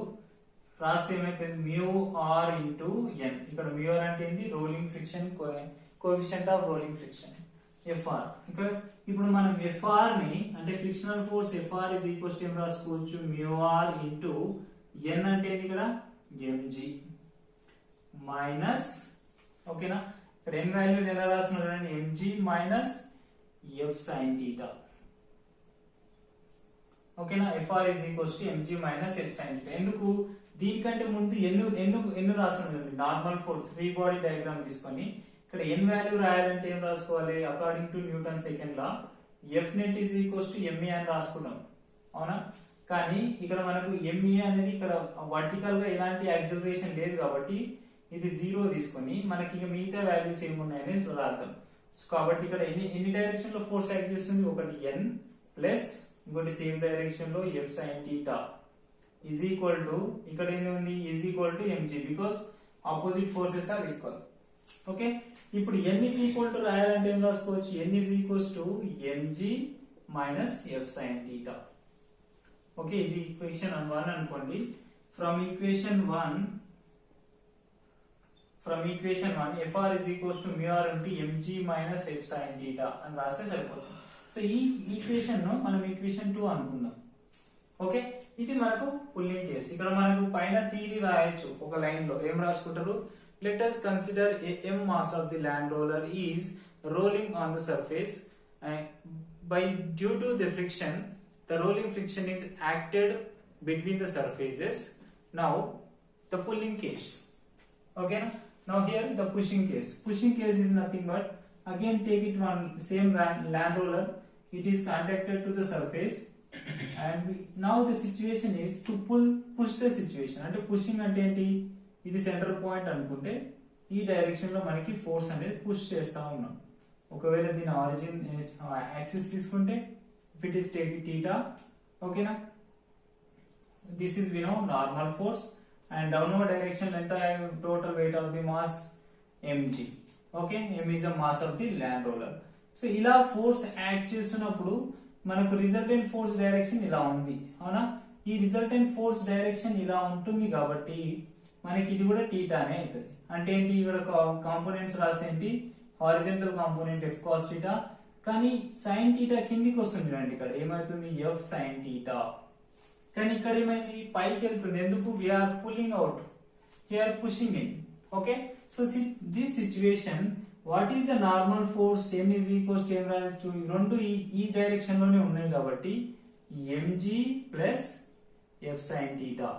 రాస్తే ఏమైతే మ్యూ ఆర్ ఇంటూ ఎన్. ఇక్కడ మ్యూ ఆర్ అంటే ఏంటి, rolling friction coefficient of rolling friction FR. ఇక్కడ ఇప్పుడు మనం ఎఫ్ఆర్ ని అంటే frictional force FR is equals to ఏం రాసుకోవచ్చు, మ్యూ ఆర్ ఇంటూ ఎన్ అంటే ఏంటి ఇక్కడ ఎంజీ మైనస్. ఓకేనా, ఇక్కడ ఎన్ వాల్యూ ఎలా రాస్తున్నారు, MG minus F sine theta. ఓకేనా, FR is equals to MG minus F sine theta. ఎందుకు, దీనికంటే ముందు ఎన్ను రాస్తున్నారు, normal force free body diagram తీసుకొని ఇక్కడ ఎన్ వాల్యూ రాయాలంటే ఏం రాసుకోవాలి, according to Newton second law F net is equals to MA అని రాసుకున్నాం. అవునా, కానీ ఇక్కడ మనకు ఎంఏ అనేది ఇక్కడ వర్టికల్ గా ఎలాంటి యాక్సిలరేషన్ లేదు కాబట్టి ఇది 0 తీసుకొని మనకి ఇక మిగతా వాల్యూస్ ఏమున్నాయని రాద్దాం. కాబట్టి ఇక్కడ ఎన్ని డైరెక్షన్ లో ఫోర్స్ యాక్ట్ చేస్తుంది, ఒకటి ఎన్ ప్లస్ ఇంకోటి సేమ్ డైరెక్షన్ లో F sine theta is equal to ఇక్కడ ఏంది ఉంది, is equal to mg, because opposite forces are equal. Okay, ఇప్పుడు n ఈజ్ ఈక్వల్ టు రాయాలంటే ఏం రాసుకోవచ్చు, n is equals to MG minus F sine theta. Okay, ఇది equation 1 అనుకోండి. From equation 1 fr is equals to mu r into mg minus f sin theta అని రాస్తే సరిపోతుంది. So ఈ ఈక్వేషన్ ను మనం ఈక్వేషన్ 2 అనుకుందాం. ఓకే, ఇది మనకు పుల్లింగ్ కేస్. ఇక్కడ మనకు పైన థియరీ రాయొచ్చు, ఒక లైన్ లో ఏం రాసుకుంటారు, let us consider a m mass of the land roller is rolling on the surface by due to the friction, the rolling friction is acted between the surfaces. Now the pulling case. Okay, now here the pushing case is nothing but again take it one same land roller, it is contacted to the surface and now the situation is to push the situation. అంటే pushing అంటే ఏంటి, ఇది centre point అనుకుంటే ఈ direction లో మనకి force అనేది push చేస్తా ఉన్నాం. ఒకవేళ దీని ఆరిజిన్ యాక్సిస్ తీసుకుంటే if it is take theta, ఓకేనా, this is we know normal force and downward direction ఎంత, total weight of the mass mg. Okay, m is the mass of the land roller. So ఇలా force act చేస్తున్నప్పుడు మనకు resultant force direction ఇలా ఉంది. అవునా, ఈ resultant force direction ఇలా ఉంటుంది కాబట్టి మనకి ఇది కూడా థీటానే అవుతుంది. అంటే ఏంటి, ఇక్కడ కాంపోనెంట్స్ రాస్తే ఏంటి, horizontal component F cos theta, కానీ సైన్ థీటా కిందికి వస్తుంది. చూడండి ఇక్కడ ఏమవుతుంది, ఎఫ్ సైన్ థీటా. కానీ ఇక్కడ ఏమైంది, పైకి వెళ్తుంది. ఎందుకు, we are pulling out, here pushing in. Okay. So this situation what is the normal force m is equals to ఏం రాయొచ్చు, రెండు ఈ డైరెక్షన్ లోనే ఉన్నాయి కాబట్టి mg plus f sin theta.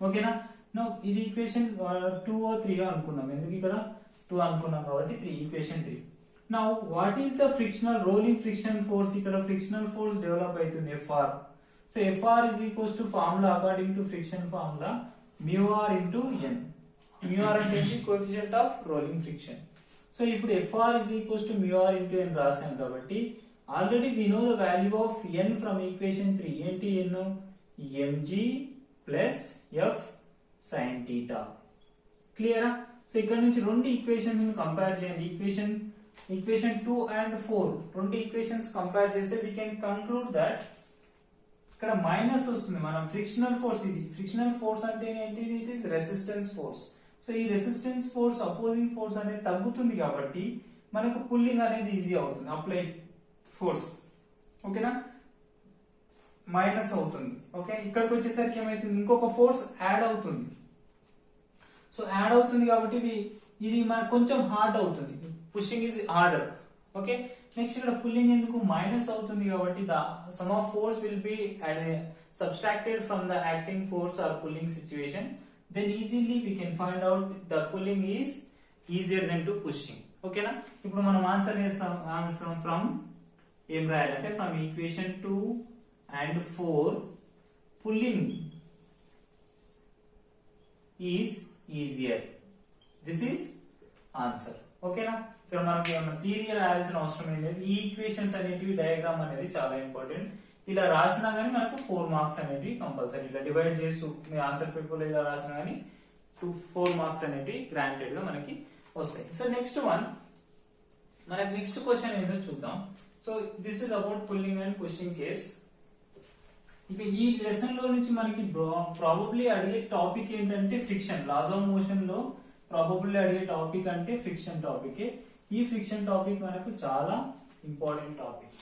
ఓకేనా. నో ఇది ఈక్వేషన్ 2 or 3 అనుకుందాం, ఎందుకు ఇక్కడ 2 అనుకున్నాం కాబట్టి 3, equation 3. Now what is the frictional rolling friction force, ఇక్కడ ఫ్రిక్షనల్ ఫోర్స్ డెవలప్ అవుతుంది Fr. So Fr is equals to formula according to friction formula μr into n. μr అంటే ఏంటి, coefficient of rolling friction. So ఇప్పుడు Fr is equals to μr into n రాసాం కాబట్టి already we know the value of n from equation 3. ఏంటి n, mg plus f sin theta. క్లియరా. So ఇక్కడ నుంచి రెండు ఈక్వేషన్స్ ని కంపేర్ చేయండి, ఈక్వేషన్ 2 and 4 రెండు ఈక్వేషన్స్ కంపేర్ చేస్తే we can conclude that ఇక్కడ మైనస్ వస్తుంది. మనం ఫ్రిక్షనల్ ఫోర్స్, ఇది ఫ్రిక్షనల్ ఫోర్స్ అంటే ఏంటి, it is resistance force. So ఈ రెసిస్టెన్స్ ఫోర్స్ అపోజింగ్ ఫోర్స్ అనేది తగ్గుతుంది కాబట్టి మనకు పుల్లింగ్ అనేది ఈజీ అవుతుంది, అప్లై ఫోర్స్. ఓకేనా, మైనస్ అవుతుంది. ఓకే, ఇక్కడికి వచ్చేసరికి ఏమైతుంది, ఇంకొక ఫోర్స్ యాడ్ అవుతుంది. సో యాడ్ అవుతుంది కాబట్టి ఇది మనకు కొంచెం హార్డ్ అవుతుంది, pushing is harder. Okay, next ఇక్కడ పుల్లింగ్ ఎందుకు, మైనస్ అవుతుంది కాబట్టి the sum of force will be subtracted from the acting force or pulling situation. then easily we can find out the pulling is easier than to pushing. ఓకేనా. ఇప్పుడు మనం answer చేస్తాం from ఏం రాయాలంటే from equation 2 and 4 pulling is easier. this is answer. ఓకేనా. ఇక్కడ మనకి theory రాయాల్సిన అవసరం ఏం లేదు, ఈ ఈక్వేషన్స్ అనేటివి డయాగ్రామ్ అనేది చాలా ఇంపార్టెంట్. ఇలా రాసినా గానీ మనకు 4 మార్క్స్ అనేవి కంపల్సరీ, ఇలా డివైడ్ చేస్తూ మీ ఆన్సర్ పేపర్ లో ఇలా రాసినా గానీ 4 మార్క్స్ అనేవి గ్రాంటెడ్ గా మనకి వస్తాయి. సో నెక్స్ట్ వన్, మనకి నెక్స్ట్ క్వశ్చన్ ఏదో చూద్దాం. So this is about pulling and pushing case. ఇక ఈ లెసన్ లో నుంచి మనకి ప్రాబబ్లీ అడిగే టాపిక్ ఏంటంటే ఫ్రిక్షన్. లాస్ ఆఫ్ మోషన్ లో ప్రాబబ్లీ అడిగే టాపిక్ అంటే ఫ్రిక్షన్ టాపిక్. ఈ ఫ్రిక్షన్ టాపిక్ మనకు చాలా important topic.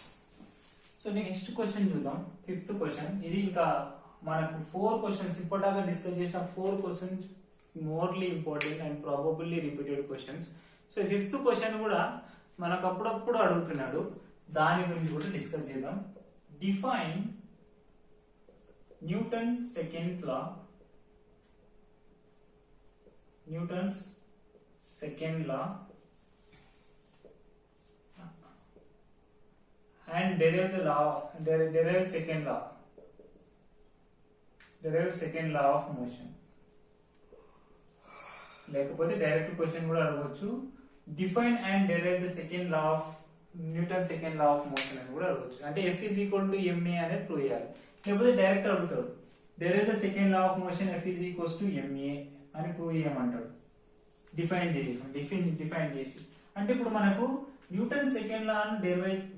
So next question చూద్దాం, 5th క్వశ్చన్. ఇది ఇంకా మనకు 4 క్వశ్చన్స్ ఇప్పటిదాకా డిస్కస్ చేసిన 4 questions mostly important and probably repeated questions. So 5th question కూడా మనకు అప్పుడప్పుడు అడుగుతున్నాడు, దాని గురించి కూడా డిస్కస్ చేద్దాం. Define Newton second law, Newton's second law and derive second law of motion. లేకపోతే డైరెక్ట్ క్వశ్చన్ కూడా అడగవచ్చు, define and derive the second law of Newton second law of motion అని కూడా అడగవచ్చు. అంటే F is equal to ma అనేది prove చేయాలి. లేకపోతే డైరెక్ట్ అడుగుతాడు, derive the second law of motion F is equals to ma అని ప్రూవ్ చేయమంటాడు. డిఫైన్ చేసి అంటే ఇప్పుడు మనకు న్యూటన్ సెకండ్ లా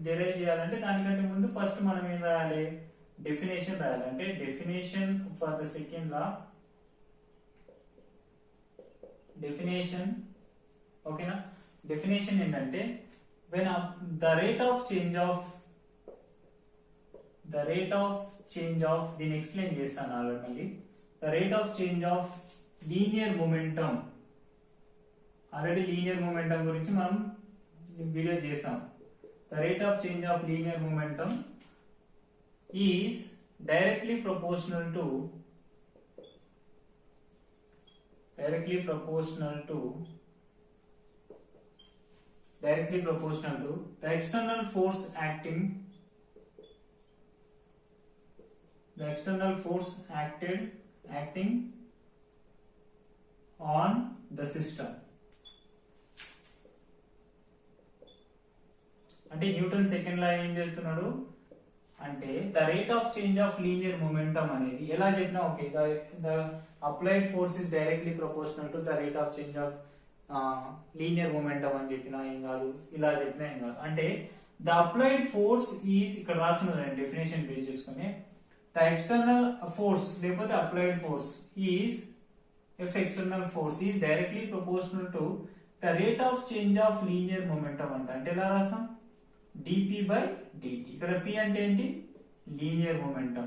డెరైవ్ చేయాలంటే దానికంటే ముందు ఫస్ట్ మనం ఏం రాయాలి, డెఫినేషన్ రాయాలి. అంటే definition for the second law, definition. ఓకేనా. డెఫినేషన్ ఏంటంటే when the rate of change of దీన్ని ఎక్స్ప్లెయిన్ చేస్తాను already. the rate of change of linear momentum, already linear momentum గురించి మనం వీడియో చేసాం. the rate of change of linear momentum is directly proportional to the external force acting on the system. అంటే Newton second లా ఏం చెప్తున్నాడు అంటే the rate of change of linear momentum అనేది ఎలా చెప్పినా okay, the applied force is directly proportional to the rate of change of linear momentum అని చెప్పినా ఏం కాదు, ఇలా చెప్పినా ఏం కాదు. అంటే ద అప్లైడ్ ఫోర్స్ ఈజ్ ఇక్కడ రాస్తున్నదండి డెఫినేషన్ బేస్ చేసుకుని, ద ఎక్స్టర్నల్ ఫోర్స్ లేకపోతే applied force is F external force is directly proportional to the rate of change of linear momentum అంటే ఎలా రాస్తాం, dp by dt. ఇక్కడ p అంటే ఏంటి, లీనియర్ మొమెంటం.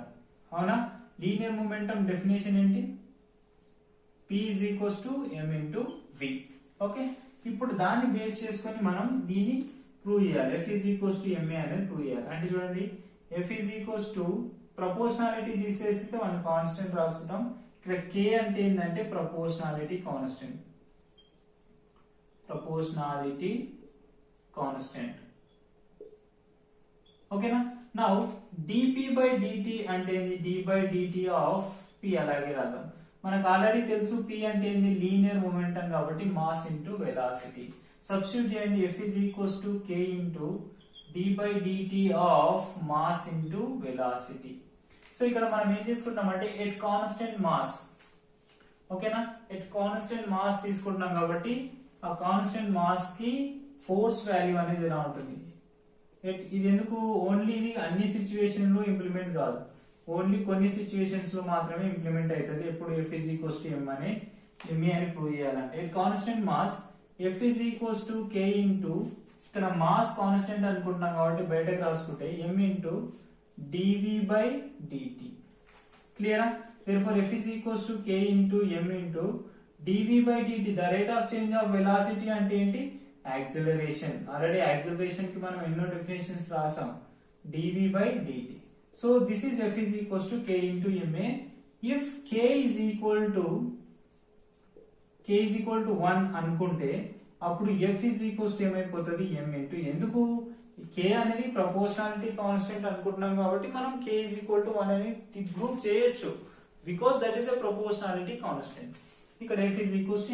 అవునా, లీనియర్ మొమెంటం డెఫినేషన్ ఏంటి, P is equals to M into V. Okay, ఇప్పుడు దాన్ని బేస్ చేసుకొని మనం దీన్ని ప్రూవ్ చేయాలి. F is equals to MA అనేది ప్రూవ్ చేయాలి. అంటే చూడండి, F is equals to proportionality తీసేస్తే మనం కాన్స్టెంట్ రాసుకుంటాం. ఇక్కడ K అంటే ఏంటంటే ప్రపోర్షనాలిటీ కాన్స్టెంట్. Proportionality constant. ఓకేనా? నౌ dp by dt అంటే ఏంది? d by dt of p అలాగే రాద్దాం. మనకు ఆల్రెడీ తెలుసు p అంటే ఏంది? లీనియర్ మొమెంటం కాబట్టి మాస్ ఇంటూ వెలాసిటీ. సబ్స్టిట్యూట్ చేయండి. F is equals to k into d by dt of mass into velocity. So ఇక్కడ మనం ఏం తీసుకుంటామంటే ఎట్ కాన్స్టెంట్ మాస్. ఓకేనా? ఎట్ కాన్స్టెంట్ మాస్ తీసుకుంటున్నాం కాబట్టి ఆ కాన్స్టెంట్ మాస్ కి ఫోర్స్ వాల్యూ అనేది ఎలా ఉంటుంది? ఇది ఎందుకు? ఓన్లీ ఇది అన్ని సిచ్యువేషన్ లో ఇంప్లిమెంట్ కాదు, ఓన్లీ కొన్ని సిచ్యువేషన్స్ లో మాత్రమే ఇంప్లిమెంట్ అవుతుంది. ఎప్పుడు F is equals to M అని MA అని ప్రూవ్ చేయాలంటే at constant mass F is equals to K into, ఇక్కడ మాస్ కాన్స్టెంట్ అనుకుంటున్నాం కాబట్టి బయటకు రాసుకుంటే M into dV by dt. క్లియరా? therefore F is equals to K into M into dV by dt. the rate of change of velocity అంటే ఏంటి? Acceleration. Already acceleration కి మనం ఎన్నో డెఫినేషన్స్ రాసాం, dV by dt. So this is F is equals to K into MA. if K is equal to 1 అనుకుంటే అప్పుడు F is equals to ఏమైపోతుంది? M into, ఎందుకు? K అనేది ప్రపోర్షనాలిటీ కాన్స్టెంట్ అనుకుంటున్నాం కాబట్టి మనం K is equal to 1 అని prove చేయొచ్చు, because that is a proportionality constant. ఇక్కడ F is equals to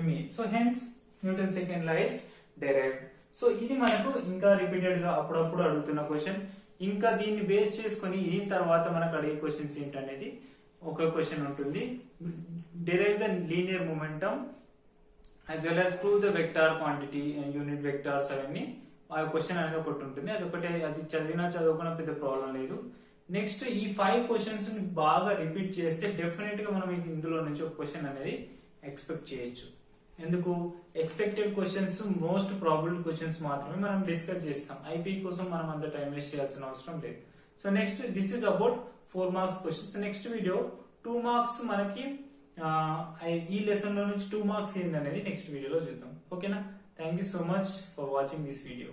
MA. So hence Newton second law is derived. So ఇది మనకు ఇంకా రిపీటెడ్ గా అప్పుడప్పుడు అడుగుతున్న క్వశ్చన్. ఇంకా దీన్ని బేస్ చేసుకొని దీని తర్వాత మనకు అడిగే క్వశ్చన్స్ ఏంటనేది ఒక క్వశ్చన్ ఉంటుంది. Derive the linear momentum as well as prove the vector quantity and unit vectors అవన్నీ ఆ క్వశ్చన్ అనేది ఒకటి ఉంటుంది. అదొకటే, అది చదువుకున్న పెద్ద ప్రాబ్లం లేదు. నెక్స్ట్ ఈ 5 క్వశ్చన్స్ బాగా రిపీట్ చేస్తే డెఫినెట్ గా మనం ఇందులో నుంచి ఒక క్వశ్చన్ అనేది ఎక్స్పెక్ట్ చేయొచ్చు. ఎందుకు? Expected questions, most probable questions మాత్రమే మనం డిస్కస్ చేస్తాం. ఐపీ కోసం మనం అంత టైం వేస్ట్ చేయాల్సిన అవసరం లేదు. So next this is about 4 marks questions. Next video 2 marks మనకి ఈ లెసన్ లో నుంచి 2 మార్క్స్ ఏందనేది నెక్స్ట్ వీడియోలో చూద్దాం. ఓకేనా? Thank you so much for watching this video.